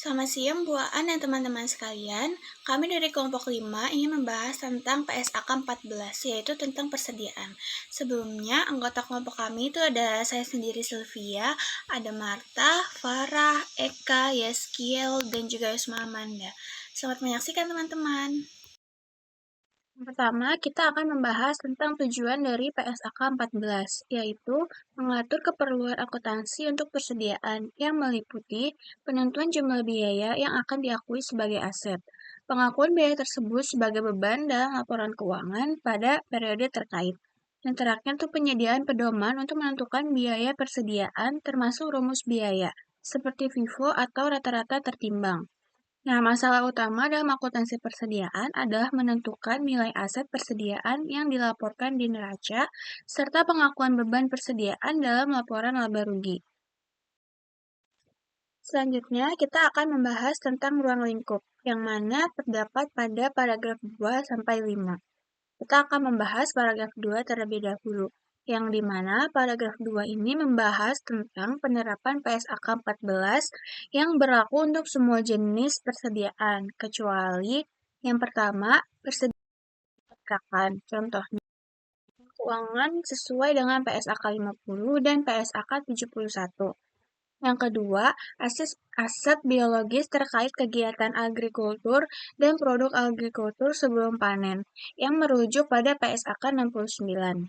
Selamat siang Bu Aan dan teman-teman sekalian. Kami dari kelompok 5 ingin membahas tentang PSAK 14, yaitu tentang persediaan. Sebelumnya, anggota kelompok kami itu ada saya sendiri Sylvia, ada Marta, Farah, Eka, Yeskiel, dan juga Yusma Amanda. Selamat menyaksikan teman-teman. Pertama, kita akan membahas tentang tujuan dari PSAK 14, yaitu mengatur keperluan akuntansi untuk persediaan yang meliputi penentuan jumlah biaya yang akan diakui sebagai aset, pengakuan biaya tersebut sebagai beban dalam laporan keuangan pada periode terkait, dan terakhir itu penyediaan pedoman untuk menentukan biaya persediaan termasuk rumus biaya, seperti FIFO atau rata-rata tertimbang. Nah, masalah utama dalam akuntansi persediaan adalah menentukan nilai aset persediaan yang dilaporkan di neraca, serta pengakuan beban persediaan dalam laporan laba rugi. Selanjutnya, kita akan membahas tentang ruang lingkup, yang mana terdapat pada paragraf 2-5. Kita akan membahas paragraf 2 terlebih dahulu, yang dimana paragraf 2 ini membahas tentang penerapan PSAK 14 yang berlaku untuk semua jenis persediaan, kecuali yang pertama, persediaan. Contohnya, keuangan sesuai dengan PSAK 50 dan PSAK 71. Yang kedua, aset biologis terkait kegiatan agrikultur dan produk agrikultur sebelum panen, yang merujuk pada PSAK 69.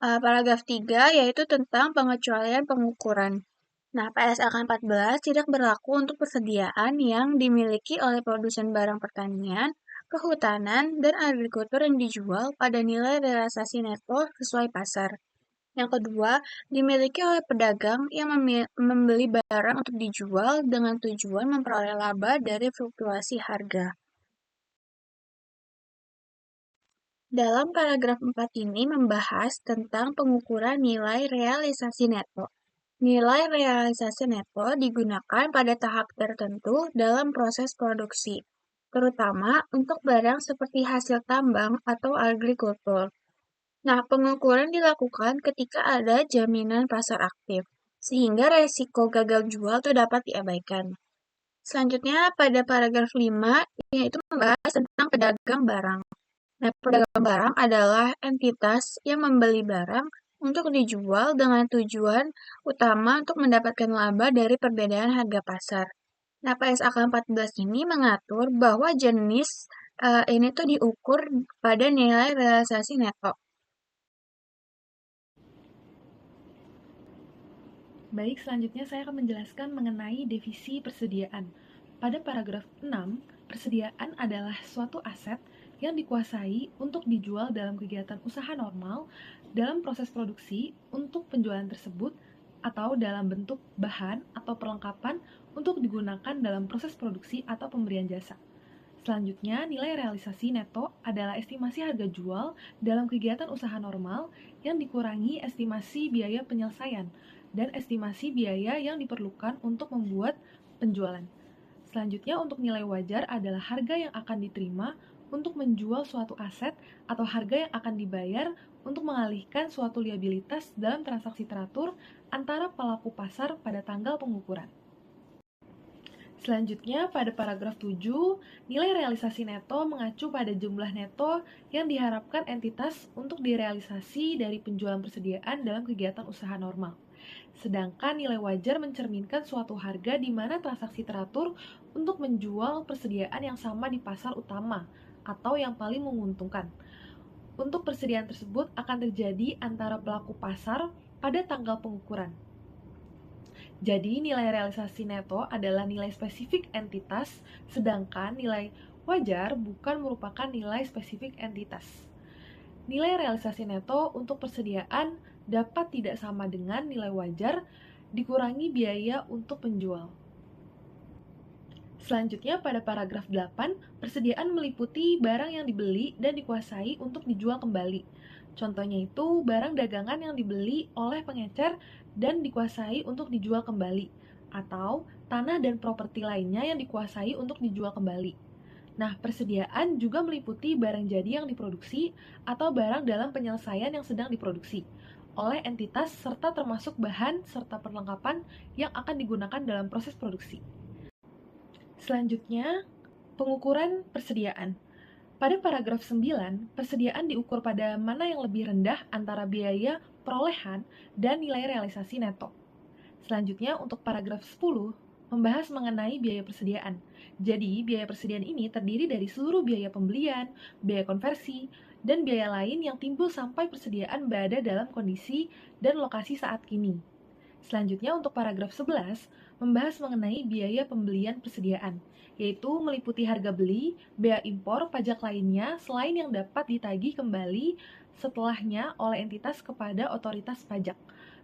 Paragraf 3 yaitu tentang pengecualian pengukuran. Nah, PSAK 14 tidak berlaku untuk persediaan yang dimiliki oleh produsen barang pertanian, kehutanan, dan agrikultur yang dijual pada nilai realisasi neto sesuai pasar. Yang kedua, dimiliki oleh pedagang yang membeli barang untuk dijual dengan tujuan memperoleh laba dari fluktuasi harga. Dalam paragraf 4 ini membahas tentang pengukuran nilai realisasi neto. Nilai realisasi neto digunakan pada tahap tertentu dalam proses produksi, terutama untuk barang seperti hasil tambang atau agrikultur. Nah, pengukuran dilakukan ketika ada jaminan pasar aktif, sehingga resiko gagal jual itu dapat diabaikan. Selanjutnya, pada paragraf 5, yaitu membahas tentang pedagang barang. Nah, pedagang barang adalah entitas yang membeli barang untuk dijual dengan tujuan utama untuk mendapatkan laba dari perbedaan harga pasar. Nah, PSAK 14 ini mengatur bahwa jenis ini tuh diukur pada nilai realisasi neto. Baik, selanjutnya saya akan menjelaskan mengenai divisi persediaan. Pada paragraf 6, persediaan adalah suatu aset yang dikuasai untuk dijual dalam kegiatan usaha normal dalam proses produksi untuk penjualan tersebut atau dalam bentuk bahan atau perlengkapan untuk digunakan dalam proses produksi atau pemberian jasa. Selanjutnya, nilai realisasi neto adalah estimasi harga jual dalam kegiatan usaha normal yang dikurangi estimasi biaya penyelesaian dan estimasi biaya yang diperlukan untuk membuat penjualan. Selanjutnya, untuk nilai wajar adalah harga yang akan diterima untuk menjual suatu aset atau harga yang akan dibayar untuk mengalihkan suatu liabilitas dalam transaksi teratur antara pelaku pasar pada tanggal pengukuran. Selanjutnya, pada paragraf 7, nilai realisasi neto mengacu pada jumlah neto yang diharapkan entitas untuk direalisasi dari penjualan persediaan dalam kegiatan usaha normal. Sedangkan nilai wajar mencerminkan suatu harga di mana transaksi teratur untuk menjual persediaan yang sama di pasar utama atau yang paling menguntungkan. Untuk persediaan tersebut akan terjadi antara pelaku pasar pada tanggal pengukuran. Jadi, nilai realisasi neto adalah nilai spesifik entitas, sedangkan nilai wajar bukan merupakan nilai spesifik entitas. Nilai realisasi neto untuk persediaan dapat tidak sama dengan nilai wajar dikurangi biaya untuk penjual. Selanjutnya, pada paragraf 8, persediaan meliputi barang yang dibeli dan dikuasai untuk dijual kembali. Contohnya itu barang dagangan yang dibeli oleh pengecer dan dikuasai untuk dijual kembali, atau tanah dan properti lainnya yang dikuasai untuk dijual kembali. Nah, persediaan juga meliputi barang jadi yang diproduksi atau barang dalam penyelesaian yang sedang diproduksi oleh entitas serta termasuk bahan serta perlengkapan yang akan digunakan dalam proses produksi. Selanjutnya, pengukuran persediaan. Pada paragraf 9, persediaan diukur pada mana yang lebih rendah antara biaya perolehan dan nilai realisasi neto. Selanjutnya, untuk paragraf 10, membahas mengenai biaya persediaan. Jadi, biaya persediaan ini terdiri dari seluruh biaya pembelian, biaya konversi, dan biaya lain yang timbul sampai persediaan berada dalam kondisi dan lokasi saat kini. Selanjutnya, untuk paragraf 11, membahas mengenai biaya pembelian persediaan, yaitu meliputi harga beli, bea impor, pajak lainnya, selain yang dapat ditagih kembali setelahnya oleh entitas kepada otoritas pajak,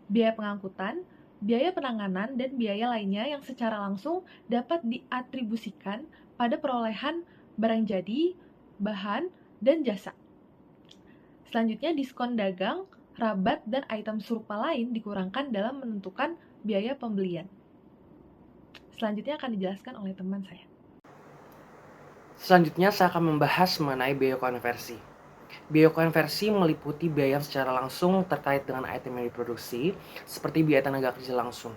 biaya pengangkutan, biaya penanganan, dan biaya lainnya yang secara langsung dapat diatribusikan pada perolehan barang jadi, bahan, dan jasa. Selanjutnya, diskon dagang, rabat, dan item serupa lain dikurangkan dalam menentukan biaya pembelian. Selanjutnya akan dijelaskan oleh teman saya. Selanjutnya saya akan membahas mengenai biaya konversi. Biaya konversi meliputi biaya secara langsung terkait dengan item yang diproduksi, seperti biaya tenaga kerja langsung,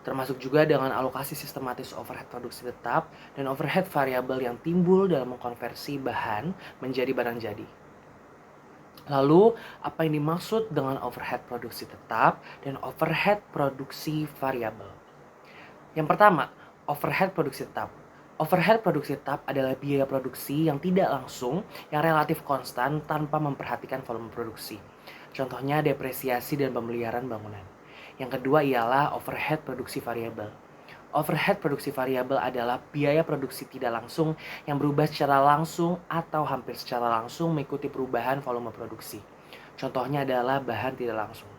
termasuk juga dengan alokasi sistematis overhead produksi tetap dan overhead variabel yang timbul dalam mengkonversi bahan menjadi barang jadi. Lalu, apa yang dimaksud dengan overhead produksi tetap dan overhead produksi variabel? Yang pertama, overhead produksi tetap. Overhead produksi tetap adalah biaya produksi yang tidak langsung, yang relatif konstan tanpa memperhatikan volume produksi. Contohnya depresiasi dan pemeliharaan bangunan. Yang kedua ialah overhead produksi variabel. Overhead produksi variabel adalah biaya produksi tidak langsung yang berubah secara langsung atau hampir secara langsung mengikuti perubahan volume produksi. Contohnya adalah bahan tidak langsung.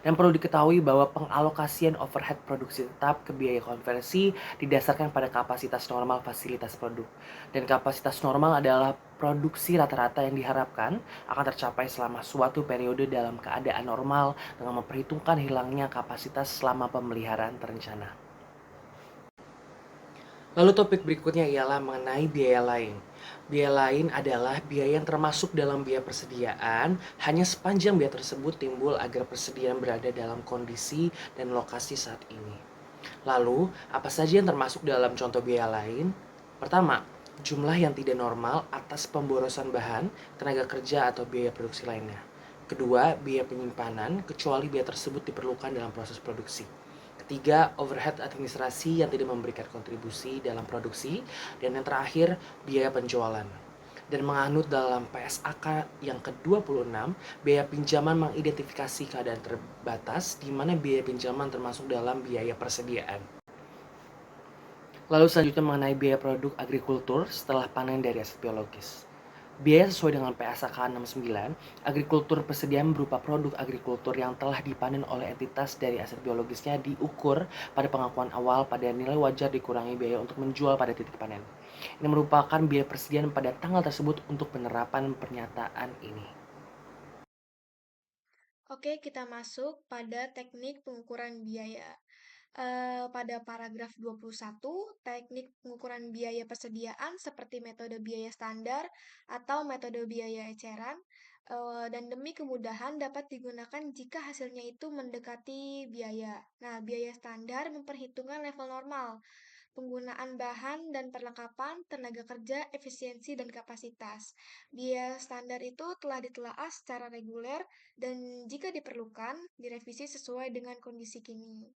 Dan perlu diketahui bahwa pengalokasian overhead produksi tetap ke biaya konversi didasarkan pada kapasitas normal fasilitas produk. Dan kapasitas normal adalah produksi rata-rata yang diharapkan akan tercapai selama suatu periode dalam keadaan normal dengan memperhitungkan hilangnya kapasitas selama pemeliharaan terencana. Lalu topik berikutnya ialah mengenai biaya lain. Biaya lain adalah biaya yang termasuk dalam biaya persediaan hanya sepanjang biaya tersebut timbul agar persediaan berada dalam kondisi dan lokasi saat ini. Lalu, apa saja yang termasuk dalam contoh biaya lain? Pertama, jumlah yang tidak normal atas pemborosan bahan, tenaga kerja atau biaya produksi lainnya. Kedua, biaya penyimpanan kecuali biaya tersebut diperlukan dalam proses produksi. Ketiga, overhead administrasi yang tidak memberikan kontribusi dalam produksi. Dan yang terakhir, biaya penjualan. Dan menganut dalam PSAK yang ke-26, biaya pinjaman mengidentifikasi keadaan terbatas di mana biaya pinjaman termasuk dalam biaya persediaan. Lalu selanjutnya mengenai biaya produk agrikultur setelah panen dari aset biologis. Biaya sesuai dengan PSAK 69, agrikultur persediaan berupa produk agrikultur yang telah dipanen oleh entitas dari aset biologisnya diukur pada pengakuan awal pada nilai wajar dikurangi biaya untuk menjual pada titik panen. Ini merupakan biaya persediaan pada tanggal tersebut untuk penerapan pernyataan ini. Oke, kita masuk pada teknik pengukuran biaya. Pada paragraf 21, teknik pengukuran biaya persediaan seperti metode biaya standar atau metode biaya eceran, dan demi kemudahan dapat digunakan jika hasilnya itu mendekati biaya. Nah, biaya standar memperhitungkan level normal, penggunaan bahan dan perlengkapan, tenaga kerja, efisiensi, dan kapasitas. Biaya standar itu telah ditelaah secara reguler dan jika diperlukan, direvisi sesuai dengan kondisi kini.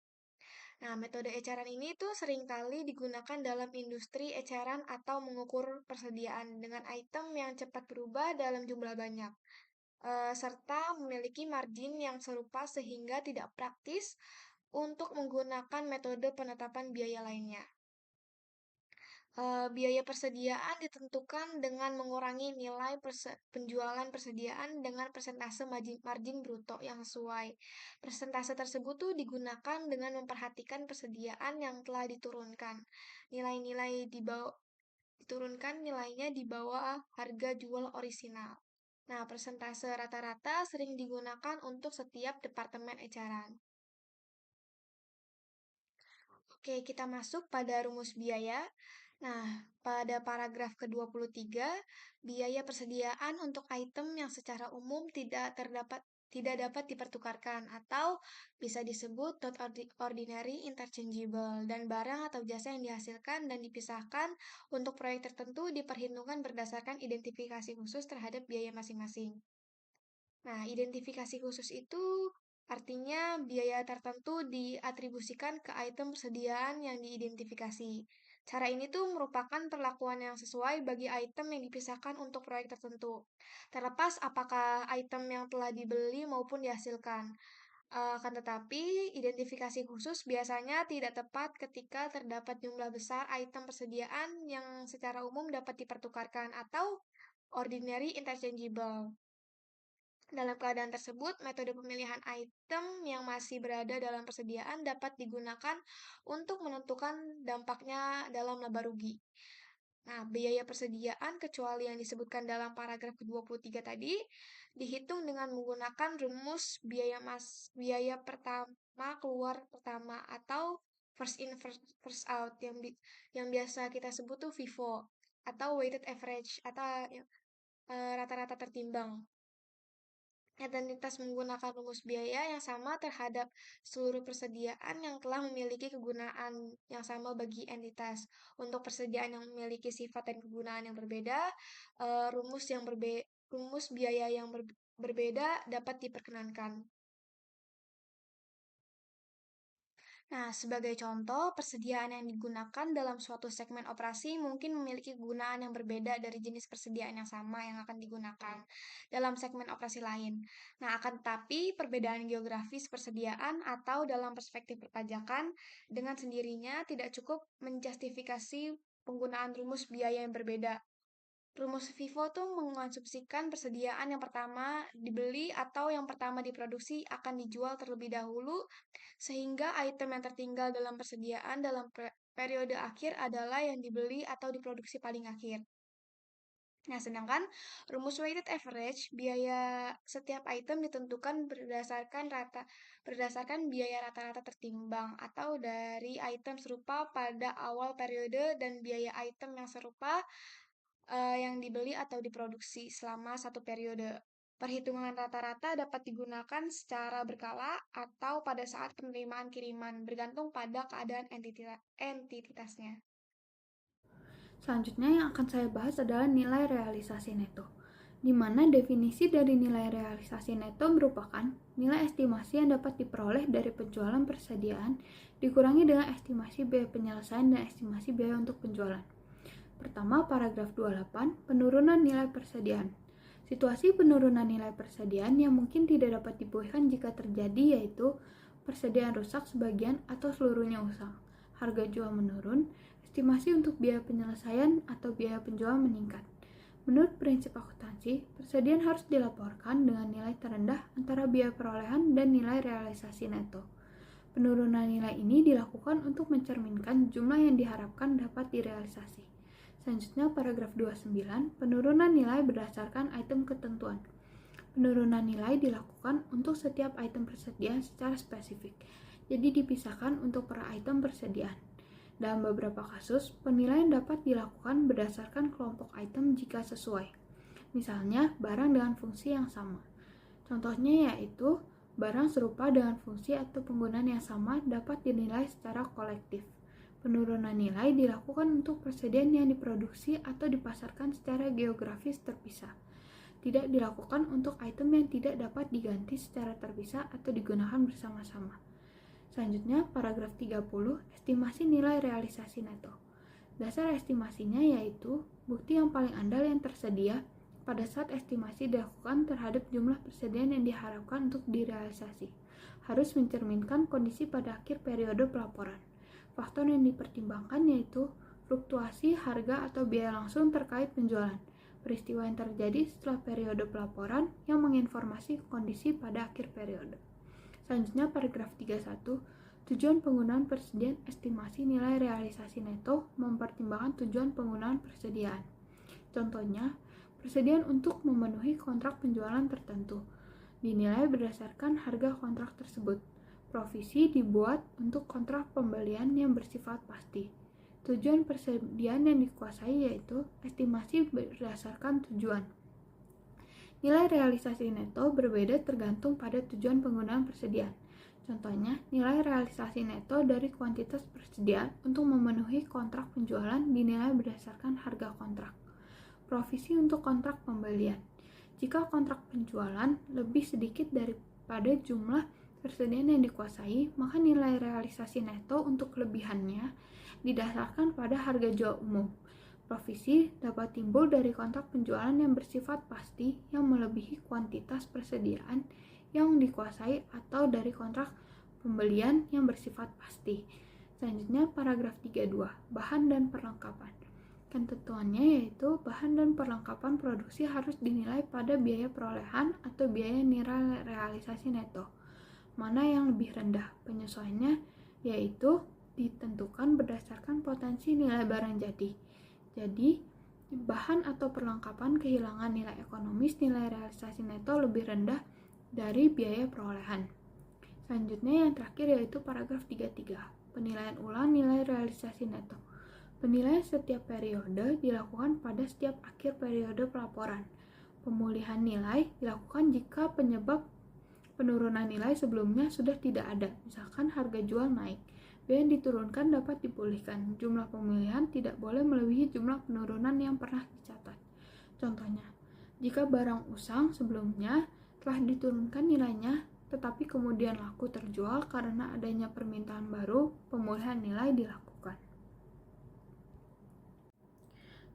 Nah, metode eceran ini tuh seringkali digunakan dalam industri eceran atau mengukur persediaan dengan item yang cepat berubah dalam jumlah banyak, serta memiliki margin yang serupa sehingga tidak praktis untuk menggunakan metode penetapan biaya lainnya. Biaya persediaan ditentukan dengan mengurangi nilai penjualan persediaan dengan persentase margin bruto yang sesuai. Persentase tersebut tuh digunakan dengan memperhatikan persediaan yang telah diturunkan. Nilai-nilai diturunkan nilainya di bawah harga jual orisinal. Nah, persentase rata-rata sering digunakan untuk setiap departemen eceran. Oke, kita masuk pada rumus biaya. Nah, pada paragraf ke-23, biaya persediaan untuk item yang secara umum tidak terdapat tidak dapat dipertukarkan atau bisa disebut not ordinary interchangeable, dan barang atau jasa yang dihasilkan dan dipisahkan untuk proyek tertentu diperhitungkan berdasarkan identifikasi khusus terhadap biaya masing-masing. Nah, identifikasi khusus itu artinya biaya tertentu diatribusikan ke item persediaan yang diidentifikasi. Cara ini tuh merupakan perlakuan yang sesuai bagi item yang dipisahkan untuk proyek tertentu, terlepas apakah item yang telah dibeli maupun dihasilkan. Akan tetapi, identifikasi khusus biasanya tidak tepat ketika terdapat jumlah besar item persediaan yang secara umum dapat dipertukarkan atau ordinary interchangeable. Dalam keadaan tersebut, metode pemilihan item yang masih berada dalam persediaan dapat digunakan untuk menentukan dampaknya dalam laba rugi. Nah, biaya persediaan kecuali yang disebutkan dalam paragraf ke-23 tadi dihitung dengan menggunakan rumus biaya pertama keluar pertama atau first in first out yang biasa kita sebut tuh FIFO atau weighted average atau rata-rata tertimbang. Entitas menggunakan rumus biaya yang sama terhadap seluruh persediaan yang telah memiliki kegunaan yang sama bagi entitas. Untuk persediaan yang memiliki sifat dan kegunaan yang berbeda, rumus biaya yang berbeda dapat diperkenankan. Nah, sebagai contoh, persediaan yang digunakan dalam suatu segmen operasi mungkin memiliki kegunaan yang berbeda dari jenis persediaan yang sama yang akan digunakan dalam segmen operasi lain. Nah, akan tetapi perbedaan geografis persediaan atau dalam perspektif perpajakan dengan sendirinya tidak cukup menjustifikasi penggunaan rumus biaya yang berbeda. Rumus FIFO tuh mengasumsikan persediaan yang pertama dibeli atau yang pertama diproduksi akan dijual terlebih dahulu, sehingga item yang tertinggal dalam persediaan dalam periode akhir adalah yang dibeli atau diproduksi paling akhir. Nah, sedangkan rumus weighted average, biaya setiap item ditentukan berdasarkan biaya rata-rata tertimbang atau dari item serupa pada awal periode dan biaya item yang serupa yang dibeli atau diproduksi selama satu periode. Perhitungan rata-rata dapat digunakan secara berkala atau pada saat penerimaan kiriman, bergantung pada keadaan entitasnya. Selanjutnya yang akan saya bahas adalah nilai realisasi neto, di mana definisi dari nilai realisasi neto merupakan nilai estimasi yang dapat diperoleh dari penjualan persediaan dikurangi dengan estimasi biaya penyelesaian dan estimasi biaya untuk penjualan. Pertama, paragraf 28, penurunan nilai persediaan. Situasi penurunan nilai persediaan yang mungkin tidak dapat dipulihkan jika terjadi yaitu persediaan rusak sebagian atau seluruhnya usang, harga jual menurun, estimasi untuk biaya penyelesaian atau biaya penjualan meningkat. Menurut prinsip akuntansi, persediaan harus dilaporkan dengan nilai terendah antara biaya perolehan dan nilai realisasi neto. Penurunan nilai ini dilakukan untuk mencerminkan jumlah yang diharapkan dapat direalisasi. Selanjutnya, paragraf 29, penurunan nilai berdasarkan item ketentuan. Penurunan nilai dilakukan untuk setiap item persediaan secara spesifik, jadi dipisahkan untuk per item persediaan. Dalam beberapa kasus, penilaian dapat dilakukan berdasarkan kelompok item jika sesuai. Misalnya, barang dengan fungsi yang sama. Contohnya yaitu, barang serupa dengan fungsi atau penggunaan yang sama dapat dinilai secara kolektif. Penurunan nilai dilakukan untuk persediaan yang diproduksi atau dipasarkan secara geografis terpisah. Tidak dilakukan untuk item yang tidak dapat diganti secara terpisah atau digunakan bersama-sama. Selanjutnya, paragraf 30, estimasi nilai realisasi neto. Dasar estimasinya yaitu bukti yang paling andal yang tersedia pada saat estimasi dilakukan terhadap jumlah persediaan yang diharapkan untuk direalisasi. Harus mencerminkan kondisi pada akhir periode pelaporan. Faktor yang dipertimbangkan yaitu fluktuasi harga atau biaya langsung terkait penjualan, peristiwa yang terjadi setelah periode pelaporan yang menginformasi kondisi pada akhir periode. Selanjutnya, paragraf 31, tujuan penggunaan persediaan estimasi nilai realisasi neto mempertimbangkan tujuan penggunaan persediaan. Contohnya, persediaan untuk memenuhi kontrak penjualan tertentu dinilai berdasarkan harga kontrak tersebut. Provisi dibuat untuk kontrak pembelian yang bersifat pasti. Tujuan persediaan yang dikuasai yaitu estimasi berdasarkan tujuan. Nilai realisasi neto berbeda tergantung pada tujuan penggunaan persediaan. Contohnya, nilai realisasi neto dari kuantitas persediaan untuk memenuhi kontrak penjualan dinilai berdasarkan harga kontrak. Provisi untuk kontrak pembelian. Jika kontrak penjualan lebih sedikit daripada jumlah persediaan yang dikuasai, maka nilai realisasi neto untuk kelebihannya didasarkan pada harga jual umum. Provisi dapat timbul dari kontrak penjualan yang bersifat pasti yang melebihi kuantitas persediaan yang dikuasai atau dari kontrak pembelian yang bersifat pasti. Selanjutnya paragraf 32, bahan dan perlengkapan. Ketentuannya yaitu bahan dan perlengkapan produksi harus dinilai pada biaya perolehan atau biaya nilai realisasi neto. Mana yang lebih rendah? Penyesuaiannya yaitu ditentukan berdasarkan potensi nilai barang jadi. Jadi, bahan atau perlengkapan kehilangan nilai ekonomis, nilai realisasi neto lebih rendah dari biaya perolehan. Selanjutnya yang terakhir yaitu paragraf 33, penilaian ulang nilai realisasi neto. Penilaian setiap periode dilakukan pada setiap akhir periode pelaporan. Pemulihan nilai dilakukan jika penyebab penurunan nilai sebelumnya sudah tidak ada, misalkan harga jual naik. Biaya yang diturunkan dapat dipulihkan. Jumlah pemulihan tidak boleh melebihi jumlah penurunan yang pernah dicatat. Contohnya, jika barang usang sebelumnya telah diturunkan nilainya, tetapi kemudian laku terjual karena adanya permintaan baru, pemulihan nilai dilakukan.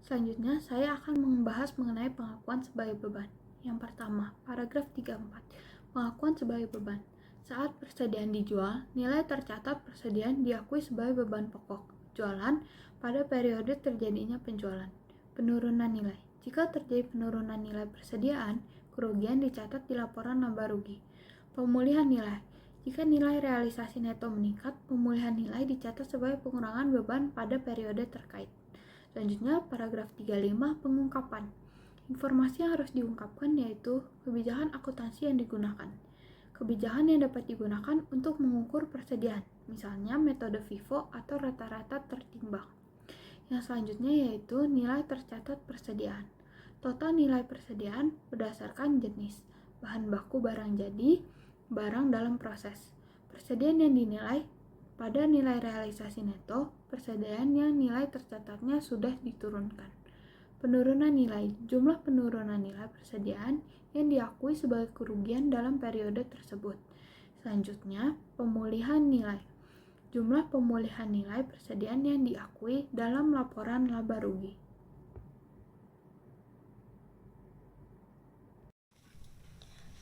Selanjutnya, saya akan membahas mengenai pengakuan sebagai beban. Yang pertama, paragraf 34, pengakuan sebagai beban. Saat persediaan dijual, nilai tercatat persediaan diakui sebagai beban pokok jualan pada periode terjadinya penjualan. Penurunan nilai. Jika terjadi penurunan nilai persediaan, kerugian dicatat di laporan laba rugi. Pemulihan nilai. Jika nilai realisasi neto meningkat, pemulihan nilai dicatat sebagai pengurangan beban pada periode terkait. Selanjutnya, paragraf 35, pengungkapan. Informasi yang harus diungkapkan yaitu kebijakan akuntansi yang digunakan. Kebijakan yang dapat digunakan untuk mengukur persediaan, misalnya metode FIFO atau rata-rata tertimbang. Yang selanjutnya yaitu nilai tercatat persediaan. Total nilai persediaan berdasarkan jenis, bahan baku barang jadi, barang dalam proses. Persediaan yang dinilai pada nilai realisasi neto, persediaan yang nilai tercatatnya sudah diturunkan. Penurunan nilai, jumlah penurunan nilai persediaan yang diakui sebagai kerugian dalam periode tersebut. Selanjutnya, pemulihan nilai, jumlah pemulihan nilai persediaan yang diakui dalam laporan laba rugi.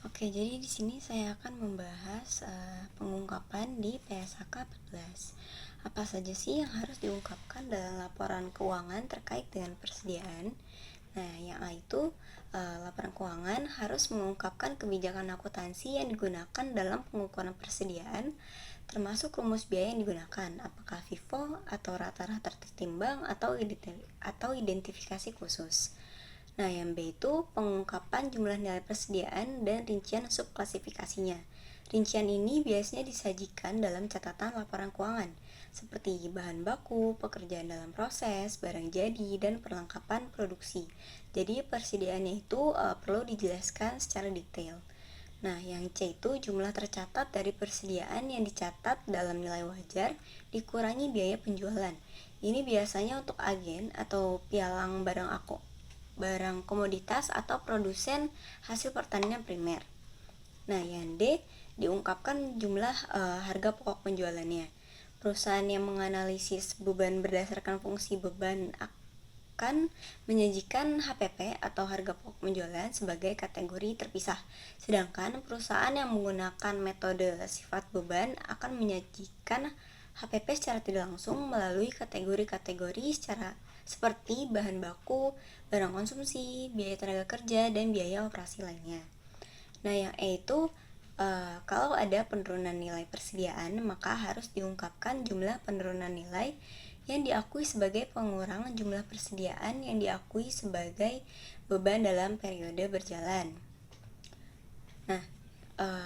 Oke, jadi di sini saya akan membahas pengungkapan di PSAK 14. Apa saja sih yang harus diungkapkan dalam laporan keuangan terkait dengan persediaan? Nah, yang A itu laporan keuangan harus mengungkapkan kebijakan akuntansi yang digunakan dalam pengukuran persediaan, termasuk rumus biaya yang digunakan, apakah FIFO atau rata-rata tertimbang atau identifikasi khusus. Nah, yang B itu pengungkapan jumlah nilai persediaan dan rincian subklasifikasinya. Rincian ini biasanya disajikan dalam catatan laporan keuangan, seperti bahan baku, pekerjaan dalam proses, barang jadi, dan perlengkapan produksi. Jadi persediaannya itu perlu dijelaskan secara detail. Nah, yang C itu jumlah tercatat dari persediaan yang dicatat dalam nilai wajar dikurangi biaya penjualan. Ini biasanya untuk agen atau pialang barang komoditas atau produsen hasil pertanian primer. Nah, yang D diungkapkan jumlah harga pokok penjualannya. Perusahaan yang menganalisis beban berdasarkan fungsi beban akan menyajikan HPP atau harga pokok penjualan sebagai kategori terpisah. Sedangkan perusahaan yang menggunakan metode sifat beban akan menyajikan HPP secara tidak langsung melalui kategori-kategori seperti bahan baku, barang konsumsi, biaya tenaga kerja, dan biaya operasi lainnya. Nah, yang E itu kalau ada penurunan nilai persediaan, maka harus diungkapkan jumlah penurunan nilai yang diakui sebagai pengurangan jumlah persediaan yang diakui sebagai beban dalam periode berjalan. Nah,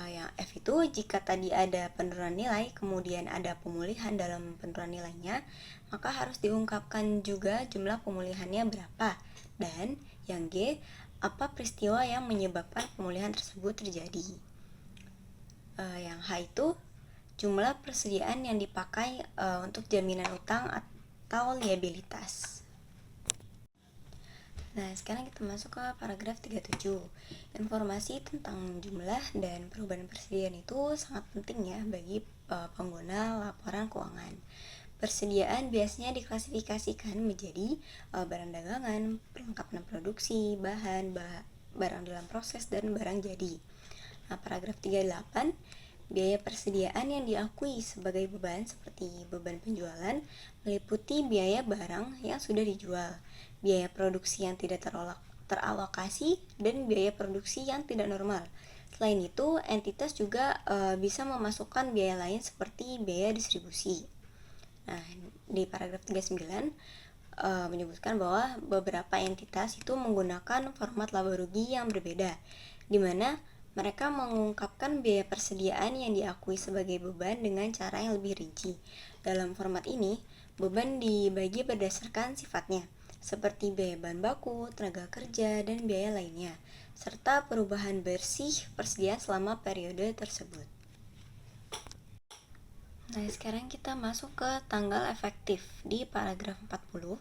yang F itu jika tadi ada penurunan nilai, kemudian ada pemulihan dalam penurunan nilainya, maka harus diungkapkan juga jumlah pemulihannya berapa. Dan yang G, apa peristiwa yang menyebabkan pemulihan tersebut terjadi. Yang H itu jumlah persediaan yang dipakai untuk jaminan utang atau liabilitas. Nah, sekarang kita masuk ke paragraf 37. Informasi tentang jumlah dan perubahan persediaan itu sangat penting ya bagi pengguna laporan keuangan. Persediaan biasanya diklasifikasikan menjadi barang dagangan, perlengkapan produksi, barang dalam proses, dan barang jadi. Nah, paragraf 38, biaya persediaan yang diakui sebagai beban seperti beban penjualan meliputi biaya barang yang sudah dijual, biaya produksi yang tidak teralokasi, dan biaya produksi yang tidak normal. Selain itu, entitas juga bisa memasukkan biaya lain seperti biaya distribusi. Nah, di paragraf 39 menyebutkan bahwa beberapa entitas itu menggunakan format laba rugi yang berbeda, di mana mereka mengungkapkan biaya persediaan yang diakui sebagai beban dengan cara yang lebih rinci. Dalam format ini, beban dibagi berdasarkan sifatnya, seperti biaya bahan baku, tenaga kerja, dan biaya lainnya, serta perubahan bersih persediaan selama periode tersebut. Nah, sekarang kita masuk ke tanggal efektif di paragraf 40.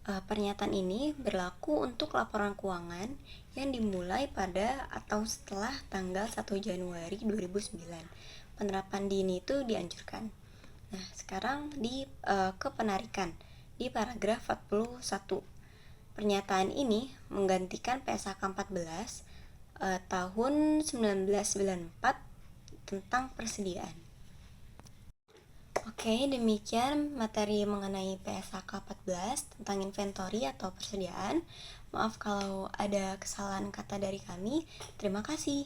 Pernyataan ini berlaku untuk laporan keuangan yang dimulai pada atau setelah tanggal 1 Januari 2009. Penerapan dini itu dianjurkan. Nah, sekarang di kepenarikan di paragraf 41. Pernyataan ini menggantikan PSAK 14 tahun 1994 tentang persediaan. Oke, demikian materi mengenai PSAK 14 tentang inventory atau persediaan. Maaf kalau ada kesalahan kata dari kami. Terima kasih.